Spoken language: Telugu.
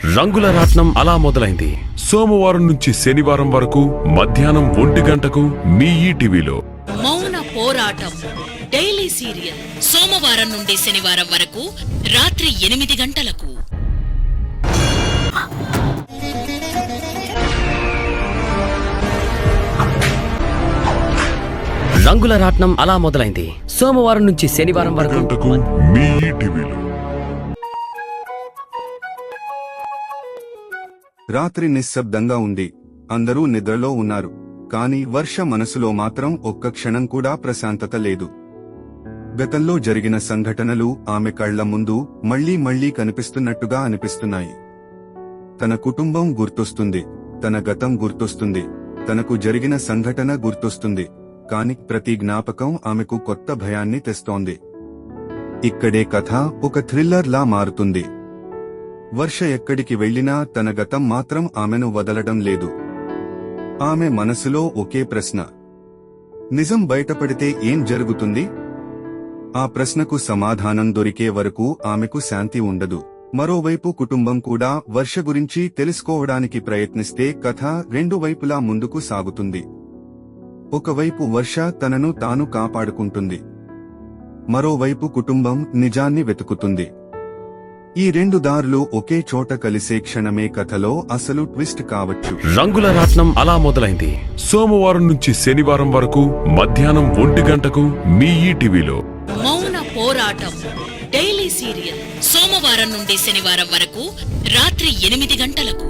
రంగుల రాట్నం అలా మొదలైంది. సోమవారం నుంచి శనివారం వరకు మధ్యాహ్నం 1 గంటకు మీ ఈటీవీలో. మౌన పోరాటం డైలీ సీరియల్ సోమవారం నుండి శనివారం వరకు రాత్రి 8 గంటలకు. రంగుల రాట్నం అలా మొదలైంది. సోమవారం నుంచి శనివారం వరకు మీ ఈటీవీలో. రాత్రి నిశ్శబ్దంగా ఉంది. అందరూ నిద్రలో ఉన్నారు. కాని వర్ష మనసులో మాత్రం ఒక్క క్షణం కూడా ప్రశాంతత లేదు. గతంలో జరిగిన సంఘటనలు ఆమె కళ్ల ముందు మళ్లీ మళ్లీ కనిపిస్తున్నట్టుగా అనిపిస్తున్నాయి. తన కుటుంబం గుర్తొస్తుంది, తన గతం గుర్తొస్తుంది, తనకు జరిగిన సంఘటన గుర్తొస్తుంది. కాని ప్రతి జ్ఞాపకం ఆమెకు కొత్త భయాన్ని తెస్తోంది. ఇక్కడే కథ ఒక థ్రిల్లర్ లా మారుతుంది. వర్ష ఎక్కడికి వెళ్లినా తన గతం మాత్రం ఆమెను వదలడం లేదు. ఆమె మనసులో ఒకే ప్రశ్న: నిజం బయటపడితే ఏం జరుగుతుంది? ఆ ప్రశ్నకు సమాధానం దొరికే వరకు ఆమెకు శాంతి ఉండదు. మరోవైపు కుటుంబం కూడా వర్ష గురించి తెలుసుకోవడానికి ప్రయత్నిస్తే కథ రెండు వైపులా ముందుకు సాగుతుంది. ఒకవైపు వర్ష తనను తాను కాపాడుకుంటుంది, మరోవైపు కుటుంబం నిజాన్ని వెతుకుతుంది. ఈ రెండు దారులు ఒకే చోట కలిసే క్షణమే కథలో అసలు ట్విస్ట్ కావచ్చు. రంగుల రాట్నం అలా మొదలైంది. సోమవారం నుంచి శనివారం వరకు మధ్యాహ్నం 1 గంటకు మీ ఈటీవీలో. మౌన పోరాటం డైలీ సీరియల్ సోమవారం నుండి శనివారం వరకు రాత్రి 8 గంటలకు.